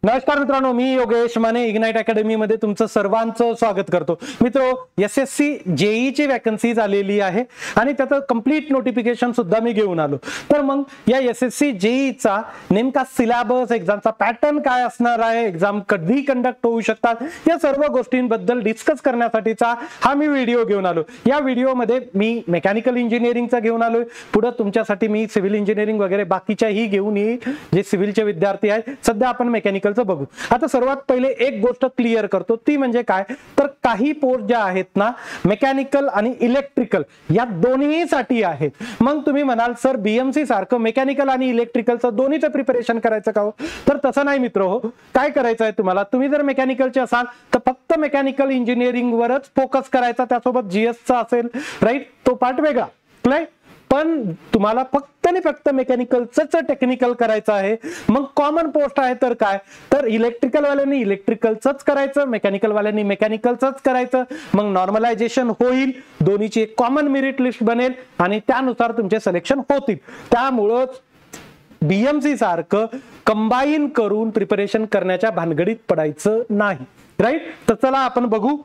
नमस्कार मित्रांनो, मी Yogesh Mane ignite academy मध्ये तुमचं सर्वांचं स्वागत करतो. मित्रो, एसएससी जेई ची वॅकन्सी आलेली आहे आणि त्याचं कंप्लीट नोटिफिकेशन सुद्धा मी घेऊन आलो. तर मग या एसएससी जेई चा नेमका सिलेबस, एक्झामचा पॅटर्न काय असणार आहे, एक्झाम कधी कंडक्ट होऊ शकतात, या सर्व गोष्टींबद्दल डिस्कस करण्यासाठीचा हा मी व्हिडिओ घेऊन आलो. या व्हिडिओमध्ये मी मेकॅनिकल इंजिनिअरिंगचा घेऊन आलोय, पुढे तुमच्यासाठी मी सिव्हिल इंजिनिअरिंग वगैरे बाकीच्याही घेऊन येईल जे सिव्हिलचे विद्यार्थी आहेत. सध्या आपण मेकॅनिकल बघू. आता सर्वात पहिले एक गोष्ट क्लिअर करतो, ती म्हणजे काय, तर काही पोस्ट ज्या आहेत ना, मेकॅनिकल आणि इलेक्ट्रिकल या दोन्हीसाठी आहेत. मग तुम्ही म्हणाल सर बीएमसी सारखं मेकॅनिकल आणि इलेक्ट्रिकलचं दोन्हीचं प्रिपरेशन करायचं का हो? तर तसं नाही मित्र हो. काय करायचं आहे तुम्हाला, तुम्ही जर मेकॅनिकलचे असाल तर फक्त मेकॅनिकल इंजिनिअरिंग वरच फोकस करायचा, त्यासोबत जीएसचा असेल राईट, तो पार्ट वेगळा. पण तुम्हाला फक्त आणि फक्त मेकॅनिकलच टेक्निकल करायचं आहे. मग कॉमन पोस्ट आहे तर काय, तर इलेक्ट्रिकल वाल्यांनी इलेक्ट्रिकलच करायचं, मेकॅनिकल वाल्यांनी मेकॅनिकलच करायचं. मग नॉर्मलायझेशन होईल, दोन्हीची एक कॉमन मेरिट लिस्ट बनेल आणि त्यानुसार तुमचे सिलेक्शन होतील. त्यामुळं बीएमसी सारखं कंबाईन करून प्रिपरेशन करण्याच्या भानगडीत पडायचं नाही. राईट, तर चला आपण बघू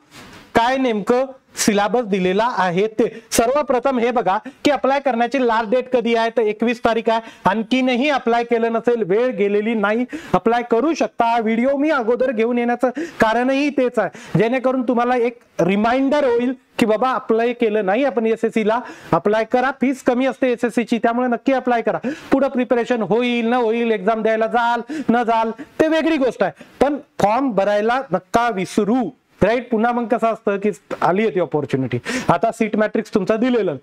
काय नेमकं सिलेबस दिलेला आहे ते. सर्वप्रथम हे बघा की अप्लाय करण्याची लास्ट डेट कधी आहे, तर 21 तारीख आहे. आणखीनही अप्लाय केलं नसेल, वेळ गेलेली नाही, अप्लाय करू शकता. हा व्हिडिओ मी अगोदर घेऊन येण्याचं कारणही तेच आहे, जेणेकरून तुम्हाला एक रिमाइंडर होईल की बाबा अप्लाय केलं नाही आपण एसएससी ला, अप्लाय करा. फीस कमी असते एसएससी ची, त्यामुळे नक्की अप्लाय करा. पुढे प्रिपरेशन होईल न होईल, एक्झाम द्यायला जाल न जाल ते वेगळी गोष्ट आहे, पण फॉर्म भरायला नका विसरू. राईट, पुन्हा मग कसं असतं की आली होती ऑपॉर्च्युनिटी, आता सीट मॅट्रिक्स तुमचा दिलेलं,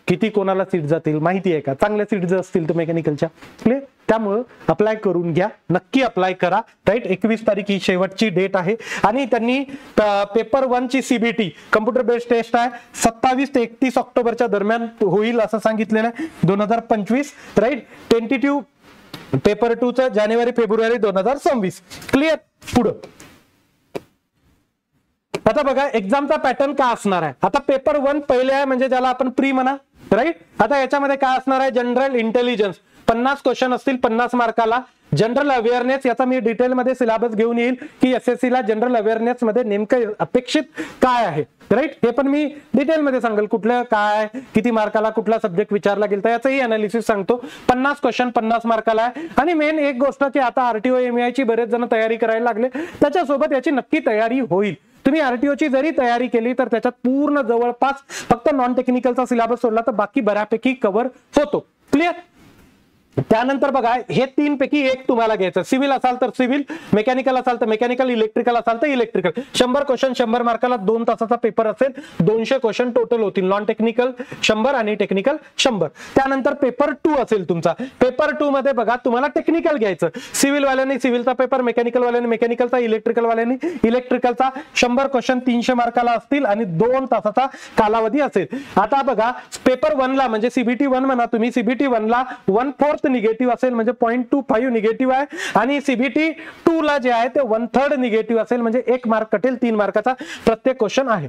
किती कोणाला सीट जातील माहिती आहे का, चांगल्या सीट जर असतील तर मेकॅनिकलच्या, त्यामुळं अप्लाय करून घ्या, नक्की अप्लाय करा. राईट, 21 तारीख ही शेवटची डेट आहे. आणि त्यांनी पेपर 1 ची सीबीटी कम्प्युटर बेस्ड टेस्ट आहे 27 ते 31 ऑक्टोबरच्या दरम्यान होईल असं सांगितलेलं आहे 2025. राईट, टेंटेटिव्ह पेपर 2 चं जानेवारी फेब्रुवारी 2026. क्लिअर. पुढं आता बघा एक्झामचा पॅटर्न काय असणार आहे. आता पेपर 1 पहिले आहे, म्हणजे ज्याला आपण प्री म्हणा. राईट, आता याच्यामध्ये काय असणार आहे, जनरल इंटेलिजन्स 50 क्वेश्चन असतील 50 मार्काला. जनरल अवेअरनेस, याचा मी डिटेलमध्ये सिलेबस घेऊन येईल की एसएससी ला जनरल अवेअरनेस मध्ये नेमकं अपेक्षित काय आहे. राईट, हे पण मी डिटेलमध्ये सांगेल, कुठलं काय किती मार्काला कुठला सब्जेक्ट विचारला गेला याचंही अनालिसिस सांगतो. 50 क्वेश्चन 50 मार्काला आहे. आणि मेन एक गोष्ट की आता आरटीओ एमईआय ची बरेच जण तयारी करायला लागले, त्याच्यासोबत याची नक्की तयारी होईल. तुम्ही आरटीओची जरी तयारी केली तर त्याच्यात पूर्ण जवळपास फक्त नॉन टेक्निकलचा सिलेबस सोडला तर बाकी बऱ्यापैकी कव्हर होतो. क्लिअर. त्यानंतर बघा हे 3 पैकी एक तुम्हाला घ्यायचं. सिव्हिल असाल तर सिव्हिल, मेकॅनिकल असाल तर मेकॅनिकल, इलेक्ट्रिकल असाल तर इलेक्ट्रिकल. 100 क्वेश्चन 100 मार्काला 2 तासाचा पेपर असेल. 200 क्वेश्चन टोटल होतील. नॉन टेक्निकल 100 आणि टेक्निकल 100. त्यानंतर पेपर 2 असेल तुमचा. पेपर 2 मध्ये बघा तुम्हाला टेक्निकल घ्यायचं. सिव्हिल वाल्यांनी सिव्हिलचा पेपर, मेकॅनिकल वाल्यांनी मेकॅनिकलचा, इलेक्ट्रिकल वाल्यांनी इलेक्ट्रिकलचा. 100 क्वेश्चन 300 मार्काला असतील आणि 2 तासाचा कालावधी असेल. आता बघा पेपर 1 ला म्हणजे सीबीटी 1 म्हणा तुम्ही, सीबीटी 1 ला 1/4 निगेटिव्ह असेल म्हणजे 0.25 निगेटिव्ह आहे. आणि सीबीटी 2 ला जे आहे ते 1/3 निगेटिव्ह असेल म्हणजे 1 मार्क कटेल. 3 मार्काचा प्रत्येक क्वेश्चन आहे.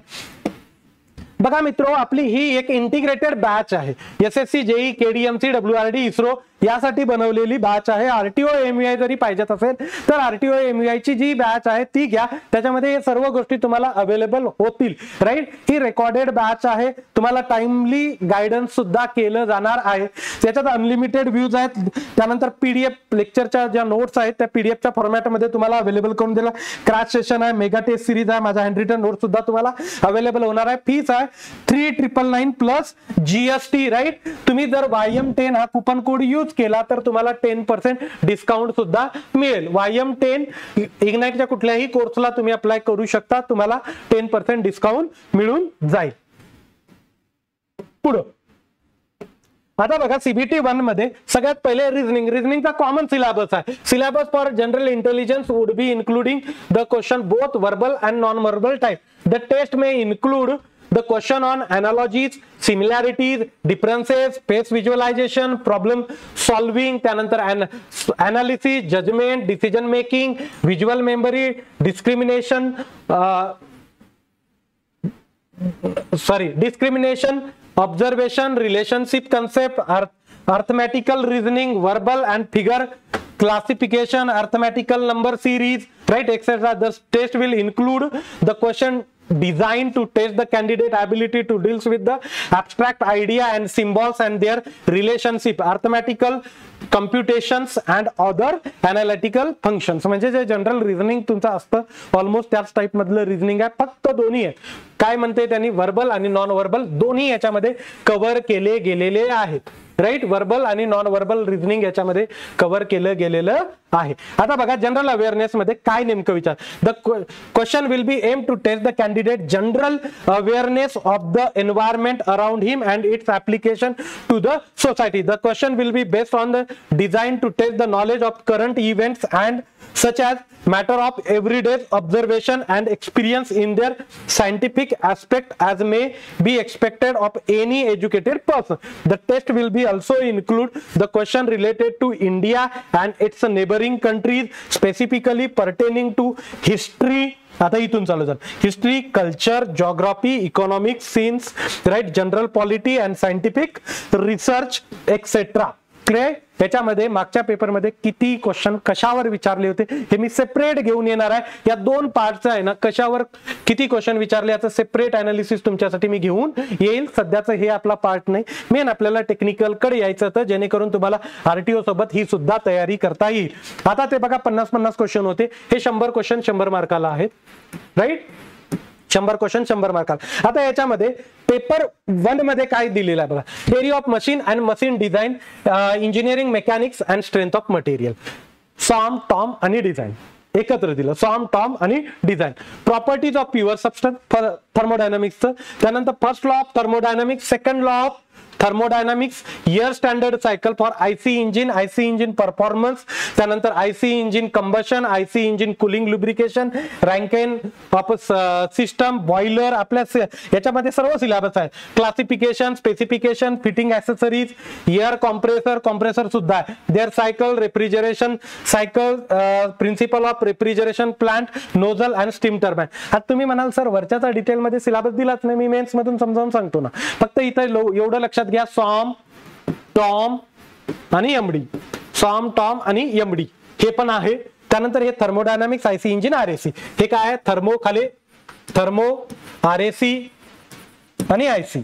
बघा मित्रो, आपली ही एक इंटिग्रेटेड बॅच आहे. SSC JE KDMC WRD ISRO यासाठी बनवलेली बॅच आहे. आरटीओ एमईआय जरी पाहिजेत असेल तर आरटीओ एमईआय ची जी बॅच आहे ती घ्या, त्याच्यामध्ये हे सर्व गोष्टी तुम्हाला अवेलेबल होतील. राईट, ही रेकॉर्डेड बॅच आहे, तुम्हाला टाइमली गायडन्स सुद्धा केलं जाणार आहे. त्याच्यात अनलिमिटेड व्ह्यूज आहेत. त्यानंतर पीडीएफ लेक्चरच्या ज्या नोट्स आहेत त्या पीडीएफच्या फॉर्मॅटमध्ये तुम्हाला अवेलेबल करून दिला. क्रॅश सेशन आहे, मेगा टेस्ट सिरीज आहे, माझा हँडरिटन नोट सुद्धा तुम्हाला अवेलेबल होणार आहे. फीस आहे 3999 प्लस जीएसटी. राईट, तुम्ही जर YM10 हा कुपन कोड यूज केला तर तुम्हाला 10% डिस्काउंट सुद्धा मिळेल. YM10 इग्नाइटच्या कुठल्याही कोर्सला तुम्ही अप्लाय करू शकता, तुम्हाला 10% डिस्काउंट मिळून जाईल. पुढं आता बघा सीबीटी 1 मध्ये सगळ्यात पहिले रिझनिंगचा कॉमन सिलेबस आहे. Syllabus for general intelligence would be including the question both verbal and non verbal type. The test may include the question on analogies, similarities, differences, face visualization, problem solving, त्यानंतर analysis, judgment, decision making, visual memory, discrimination, observation, relationship concept, arithmetical reasoning, verbal and figure classification, arithmetical number series, right, etc. The test will include the question designed to test the candidate ability to deal with the abstract idea and symbols and their relationship, arithmetical computations and other analytical functions. म्हणजे जे general reasoning तुमचं असतं almost त्याच type मधलं reasoning आहे, फक्त दोन्ही आहे. काय म्हणते त्यांनी, व्हर्बल आणि नॉन व्हर्बल दोन्ही याच्यामध्ये कव्हर केले गेलेले आहेत. राईट, व्हर्बल आणि नॉन व्हर्बल रिझनिंग याच्यामध्ये कव्हर केलं गेलेलं आहे. आता बघा जनरल अवेअरनेस मध्ये काय नेमकं विचार, the question will be aim to test the candidate general awareness of the environment around him and its application to the society. The question will be based on the design to test the knowledge of current events and such as matter of everyday observation and experience in their scientific aspect as may be expected of any educated person. The test will be also include the question related to India and its neighboring countries, specifically pertaining to history. आता इथून चालू झालं, history, culture, geography, economic, science, right, general polity and scientific research etcetera. त्याच्यामध्ये मागच्या पेपरमध्ये किती question कशावर विचारले होते हे मी सेपरेट घेऊन येणार आहे. या दोन पार्टचं आहे ना, कशावर किती क्वेश्चन विचारले याचं सेपरेट अनालिसिस तुमच्यासाठी मी घेऊन येईल. सध्याचं हे आपला पार्ट नाही, मेन आपल्याला टेक्निकल कडे यायचं होतं, जेणेकरून तुम्हाला आरटीओ सोबत ही सुद्धा तयारी करता येईल. आता ते बघा 50-50 क्वेश्चन होते, हे 100 क्वेश्चन 100 मार्काला आहेत. राईट, 100 क्वेश्चन 100 मार्काला. आता याच्यामध्ये पेपर 1 मध्ये काय दिलेलं आहे बघा, theory of machine and machine design, engineering mechanics and strength of material, SOM, TOM आणि डिझाईन एकत्र दिलं, सॉम, टॉम आणि design. Properties of pure substance थर्मोडायनामिक्सचं, त्यानंतर first law of thermodynamics, second law of thermodynamics, air standard cycle for IC engine performance, त्यानंतर IC engine combustion, IC engine cooling lubrication, रँकेन of system, boiler, आपल्या याच्यामध्ये सर्व syllabus आहे. Classification, specification, fitting accessories, air compressor सुद्धा आहे. There cycle, refrigeration cycle, principle of refrigeration plant, nozzle and steam turbine. आता तुम्ही म्हणाल सर वरच्याचा डिटेलमध्ये सिलेबस दिलाच नाही, मी मेन्स मधून समजावून सांगतो ना, फक्त इथे एवढं लक्षात घ्या, सॉम, टॉम आणि एमडी, सॉम, टॉम आणि एमडी हे पण आहे. त्यानंतर हे थर्मोडायनामिक्स, आयसी इंजिन, आरएसी, हे काय आहे, थर्मो खाली थर्मो, आरएसी आणि आयसी.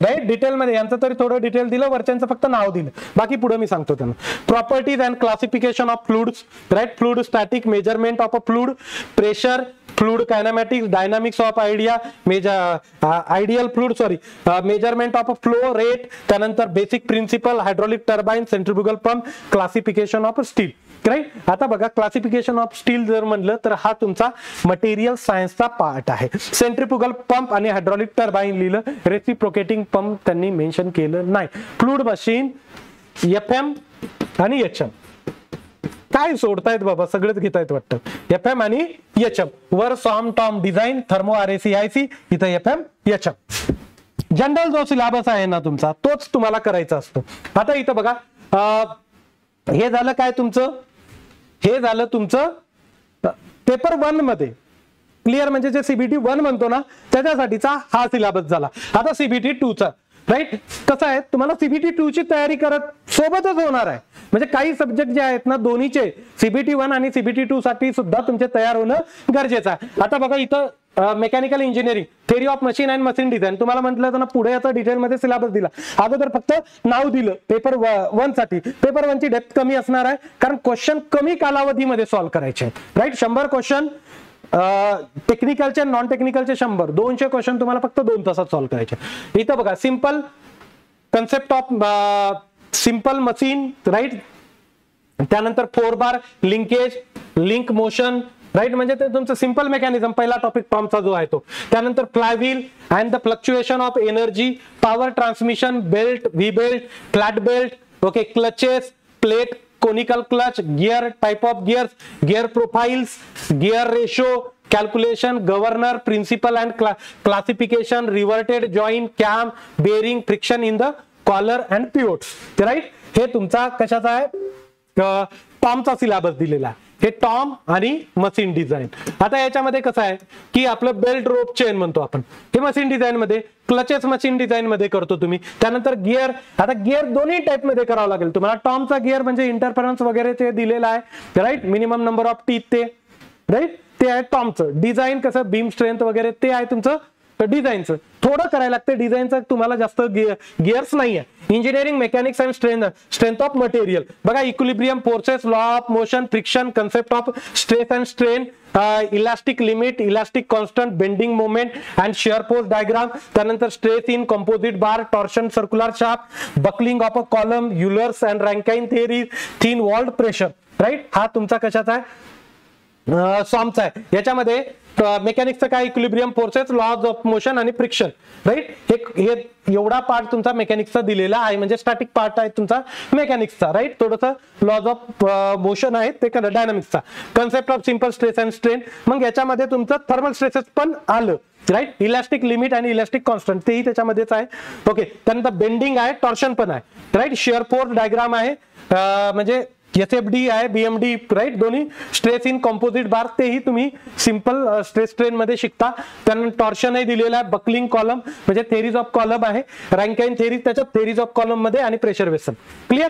राईट, डिटेल मध्ये यांचं तरी थोडं डिटेल दिलं, वरच्यांचं फक्त नाव दिलं, बाकी पुढे मी सांगतो त्यांना. Properties and classification of fluids, right, fluid static, measurement of a fluid, pressure, fluid kinematics, dynamics of ideal fluid, measurement of a flow rate, त्यानंतर basic principle, hydraulic turbine, centrifugal pump, classification of steel. Right, आता बघा classification of steel जर म्हणलं तर हा तुमचा material सायन्सचा part आहे. सेंट्रिफ्युगल पंप आणि हायड्रॉलिक टर्बाइन लिहिलं, रेसिप्रोकेटिंग पंप त्यांनी मेन्शन केलं नाही. फ्लुइड मशीन, एफएम आणि एचएम, काय सोडतायत बाबा, सगळेच घेतायत वाटतं. एफएम आणि एचएम, वर SOM, TOM, design, thermo, RAC, IC, इथं एफएम, एचएम. जनरल जो सिलेबस आहे ना तुमचा तोच तुम्हाला करायचा असतो. आता इथं बघा, हे झालं काय तुमचं, हे झालं तुमचं पेपर 1 मध्ये क्लिअर, म्हणजे जे सीबीटी 1 म्हणतो ना त्याच्यासाठीचा हा सिलेबस झाला. आता सीबीटी 2 चा, राईट, कसं आहे तुम्हाला सीबीटी 2 ची तयारी करत सोबतच होणार आहे. म्हणजे काही सब्जेक्ट जे आहेत ना दोन्हीचे, सीबीटी 1 आणि सीबीटी 2 साठी सुद्धा तुमचे तयार होणं गरजेचं आहे. आता बघा इथं mechanical engineering, theory of machine and machine design, तुम्हाला म्हटलं तर ना पुढे याचा डिटेलमध्ये सिलेबस दिला, अगोदर फक्त नाव दिलं पेपर 1 साठी. पेपर 1 ची डेप्थ कमी असणार आहे, कारण क्वेश्चन कमी कालावधीमध्ये सॉल्व्ह करायचे आहेत. राईट, 100 क्वेश्चन टेक्निकलचे, नॉन टेक्निकलचे 100, 200 क्वेश्चन तुम्हाला फक्त 2 तासात सॉल्व्ह करायचे. इथं बघा simple concept of simple machine, right, त्यानंतर 4 bar linkage, link motion, right, म्हणजे ते तुमचं सिंपल मेकॅनिझम पहिला टॉपिक पंपचा जो आहे तो. त्यानंतर flywheel and the fluctuation of energy, power transmission, belt, V belt, flat belt, okay, clutches, plate, conical clutch, gear, type of gears, gear profiles, gear ratio, calculation, governor, principle and classification, reverted joint, cam, bearing, friction in the collar and pivots. Right, हे तुमचा कशाचा आहे, टॉमचा syllabus दिलेला आहे, हे Tom आणि machine design. आता याच्यामध्ये कसं आहे की आपलं बेल्ट रोप चेन म्हणतो आपण, हे मशीन डिझाईन मध्ये, क्लचेस मशीन डिझाईन मध्ये करतो तुम्ही. त्यानंतर गिअर, आता गिअर दोन्ही टाइप मध्ये करावं लागेल तुम्हाला. टॉमचा गिअर म्हणजे इंटरफरन्स वगैरे ते दिलेला आहे, right, minimum number of teeth ते, राईट, ते आहे टॉमचं. डिझाईन कसं बीम स्ट्रेंथ वगैरे ते आहे तुमचं डिझाईनचं. थोडं करायला लागतं डिझाईनचं, तुम्हाला जास्त गिअर्स नाही आहे. Engineering mechanics and strength of material बघा, equilibrium, forces, law of motion, friction, concept of stress and strain, elastic limit, elastic constant, bending moment and shear force diagram. त्यानंतर stress in composite bar, torsion circular shaft, buckling of a column, Euler's and Rankine theory, thin walled pressure, right. हा तुमचा कशाचा आहे, सॉमचा आहे. याच्यामध्ये मेकॅनिक्सचं काय, equilibrium, forces, laws of motion आणि फ्रिक्शन, राईट. हे एवढा पार्ट तुमचा मेकॅनिक्सचा दिलेला आहे, म्हणजे स्टॅटिक पार्ट आहे तुमचा मेकॅनिक्सचा, राईट. थोडंसं लॉज ऑफ मोशन आहे ते डायनामिक्सचा. Concept of simple stress and strain, मग याच्यामध्ये तुमचं थर्मल स्ट्रेसेस पण आलं, राईट. इलास्टिक लिमिट आणि इलास्टिक कॉन्स्टंट तेही त्याच्यामध्येच आहे. ओके, त्यानंतर बेंडिंग आहे, टॉर्शन पण आहे, राईट. शिअर फोर्स डायग्राम आहे, म्हणजे SFD आहे, BMD, राईट. दोन्ही स्ट्रेस इन कॉम्पोजिट बार तेही तुम्ही सिंपल स्ट्रेस स्ट्रेन मध्ये शिकता. त्यानंतर टॉर्शनही दिलेला आहे, बकलिंग कॉलम म्हणजे थेरीज ऑफ कॉलम आहे, रँकाइन थेरी त्याच्यात थेरीज ऑफ कॉलम मध्ये आणि प्रेशर वेसल. क्लिअर,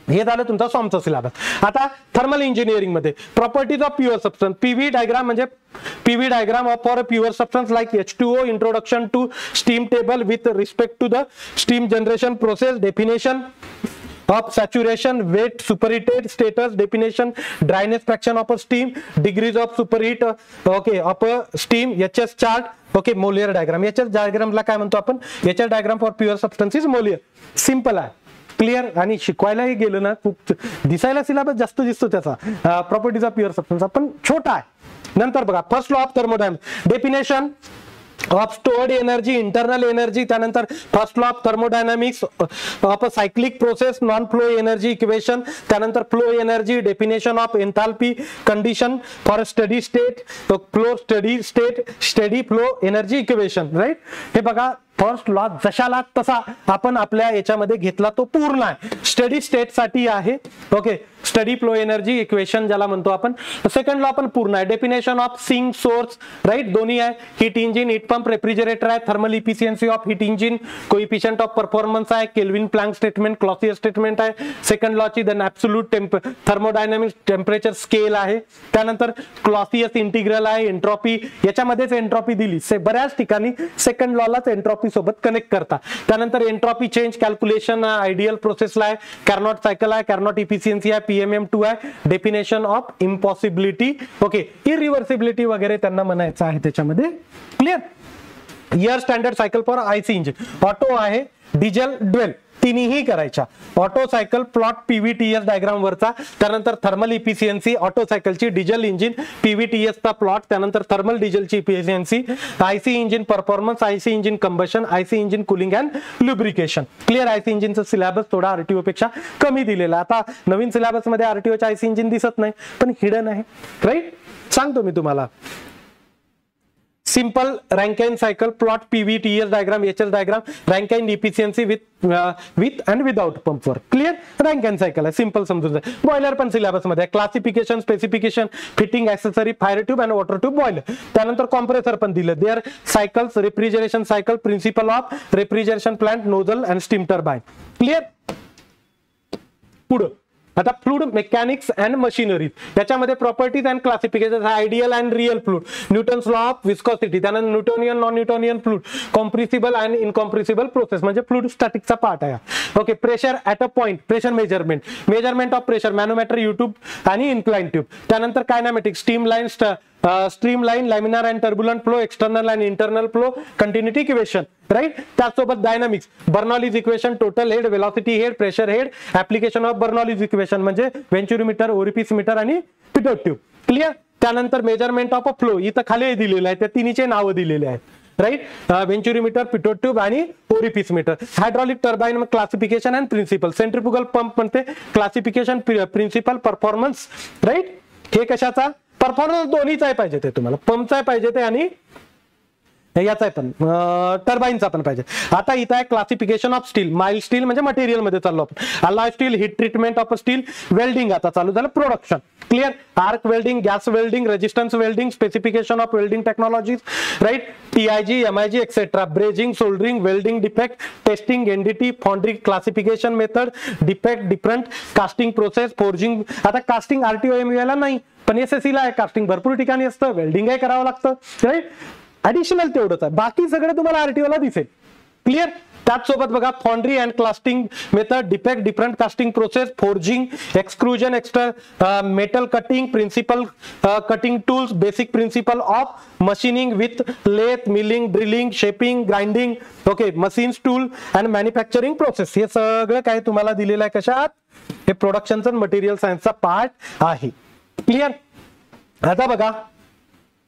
हे झालं तुमचा सॉमचा सिलेबस. आता थर्मल इंजिनिअरिंग मध्ये properties of pure substance, PV diagram म्हणजे PV diagram of for a pure substance like H2O, introduction to steam table with respect to the steam generation process, definition of saturation, weight, superheated status, definition, dryness fraction of a steam, degrees of superheat, okay, of a steam, HS chart, okay, Molière diagram. HS डायग्रामला काय म्हणतो आपण, HS diagram for pure substance is Molière. Simple आहे, clear. आणि शिकवायलाही गेलं ना खूप दिसायला syllabus जास्त दिसतो त्याचा, प्रॉपर्टीज ऑफ प्युअर सबस्टन्स पण छोटा आहे. नंतर बघा, first law of thermodynamics, definition of stored energy, internal energy. त्यानंतर first law of thermodynamics of a cyclic process, non flow energy equation. त्यानंतर flow energy, definition of enthalpy condition for steady state, flow steady state, steady flow energy equation, right. हे बघा, first law जशाला तसा आपण आपल्या याच्यामध्ये घेतला तो पूर्ण आहे, स्टडी स्टेट साठी आहे. Okay, steady flow energy equation ज्याला म्हणतो आपण. सेकंड लॉ पण पूर्ण आहे, definition of sink source, right. दोन्ही आहे, heat engine, heat pump, refrigerator आहे, thermal efficiency of heat engine, coefficient of performance आहे, Kelvin Planck statement, Clausius statement आहे. सेकंड लॉची then absolute thermodynamic temperature scale आहे. त्यानंतर क्लॉसियस इंटिग्रल आहे, entropy, याच्यामध्येच एंट्रॉपी दिली बऱ्याच ठिकाणी, सेकंड लॉलाच एंट्रॉपी सोबत कनेक्ट करता. त्यानंतर एंट्रॉपी चेंज कॅल्क्युलेशन आयडियल प्रोसेसला आहे, कार्नॉट सायकल आहे, कार्नॉट इफिशियन्सी आहे, PMM2 आहे, definition of impossibility, okay, irreversibility वगैरे त्यांना म्हणायचं आहे त्याच्यामध्ये. Clear. Air standard cycle for IC engine, Otto आहे, डिझेल, ड्वेल तिन्ही करायच्या. Otto cycle plot PVTS diagram वरचा, त्यानंतर थर्मल इफिशियन्सी ऑटो सायकलची, डिझेल इंजिन PVTS चा प्लॉट, त्यानंतर थर्मल डिझेलची efficiency, IC engine performance, IC engine combustion, IC engine cooling and lubrication. Clear. IC इंजिनचा सिलेबस थोडा RTO पेक्षा कमी दिलेला. आता नवीन सिलेबस मध्ये RTOच्या IC इंजिन दिसत नाही पण हिडन आहे, राईट. सांगतो मी तुम्हाला. Simple Rankine cycle plot, PVTS diagram, HS diagram, Rankine efficiency with and without pump वर. क्लिअर. रँकाइन सायकल आहे, सिंपल समजून जाईल. बॉयलर पण सिलेबस मध्ये आहे, classification, specification, fitting, accessory, fire tube and water tube, boiler. त्यानंतर कॉम्प्रेसर पण दिलं, their cycles, refrigeration cycle, principle of refrigeration plant, nozzle and steam turbine. Clear. पुढं आता फ्लूइड मेकॅनिक्स अँड मशिनरी, त्याच्यामध्ये properties and classification, ideal and real fluid, Newton's law of viscosity, त्यानंतर Newtonian, non Newtonian fluid, compressible and incompressible process म्हणजे fluid स्टॅटिकचा part आहे. Okay, pressure at a point, pressure measurement, measurement of pressure, manometer, U tube आणि incline tube. त्यानंतर kinematics, stream line, stream line, laminar and turbulent flow, external and internal flow, continuity equation, right. त्याचसोबत dynamics, Bernoulli's equation, total head, velocity head, pressure head, application of Bernoulli's equation म्हणजे venturimeter, orificemeter आणि Pitot tube. Clear. त्यानंतर measurement of a flow, इथं खाली दिलेलं आहे, त्या तिन्हीचे नावं दिलेले आहेत, राईट. व्हेंचुरीमीटर, पिटोट ट्यूब आणि orificemeter. Hydraulic turbine classification and principle, centrifugal pump म्हणते क्लासिफिकेशन, प्रिन्सिपल, परफॉर्मन्स, राईट. हे कशाचा परफॉर्मन्स दोन्हीच आहे पाहिजे ते तुम्हाला, पंपचा पाहिजे ते आणि याचा आहे पण टर्बाईनचा पण पाहिजे. आता इथं आहे classification of steel. Mild steel म्हणजे मटेरियल मध्ये चाललो आपण. Alloy steel, heat treatment of steel, welding आता चालू झालं, production clear. Arc welding, gas welding, resistance welding, specification of welding technologies right, TIG, MIG etcetera, brazing, soldering, welding defect, testing, NDT, foundry classification method, defect, different, casting process, forging. आता casting RTO MUI ला नाही पण SSC ला आहे. Casting भरपूर ठिकाणी असतं, welding आहे करावं लागतं राईट. ऍडिशनल तेवढंच आहे, बाकी सगळं तुम्हाला RTO ला दिसेल क्लिअर. त्याचसोबत बघा foundry and casting method, defect, different casting process, forging, exclusion, extra metal cutting, principle cutting tools, basic principle of machining with lathe, milling, drilling, shaping, grinding, okay, machines, tool and manufacturing process. हे सगळं काही तुम्हाला दिलेलं आहे कशात, हे प्रोडक्शनचा material सायन्सचा पार्ट आहे क्लिअर. आता बघा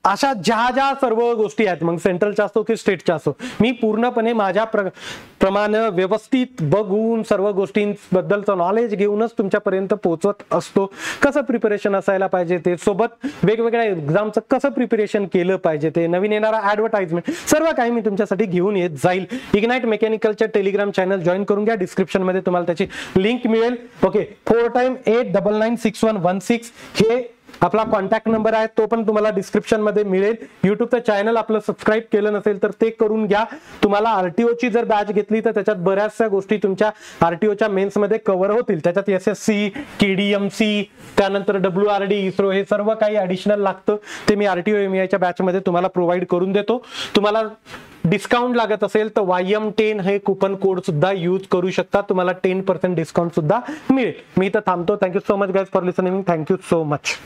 अशा ज्या ज्या सर्व गोष्टी आहेत, मग सेंट्रलच्या असो की स्टेटच्या असो, मी पूर्णपणे माझ्या प्रमाणे व्यवस्थित बघून सर्व गोष्टींबद्दलचं नॉलेज घेऊनच तुमच्यापर्यंत पोहोचत असतो. कसं प्रिपरेशन असायला पाहिजे ते, सोबत वेगवेगळ्या एक्झामचं कसं प्रिपरेशन केलं पाहिजे ते, नवीन येणारा ऍडव्हर्टाइजमेंट, सर्व काही मी तुमच्यासाठी घेऊन येत जाईल. इग्नाइट मेकॅनिकलच्या टेलिग्राम चॅनल जॉईन करून घ्या, डिस्क्रिप्शन मध्ये तुम्हाला त्याची लिंक मिळेल. ओके, 4x8996116 हे आपला कॉन्टॅक्ट नंबर आहे, तो पण तुम्हाला डिस्क्रिप्शन मध्ये मिळेल. युट्यूबचं चॅनल आपलं सबस्क्राईब केलं नसेल तर ते करून घ्या. तुम्हाला RTOची जर बॅच घेतली तर त्याच्यात बऱ्याचशा गोष्टी तुमच्या RTOच्या मेन्स मध्ये कव्हर होतील. त्याच्यात SSC, KDMC, त्यानंतर WRD, इस्रो, हे सर्व काही ऍडिशनल लागतं ते मी RTO MUIच्या बॅच मध्ये तुम्हाला प्रोव्हाइड करून देतो. तुम्हाला डिस्काउंट लागत असेल तर YM10 हे कुपन कोड सुद्धा यूज करू शकता, तुम्हाला 10% डिस्काउंट सुद्धा मिळेल. मी इथं थांबतो. Thank you so much guys for listening. Thank you so much.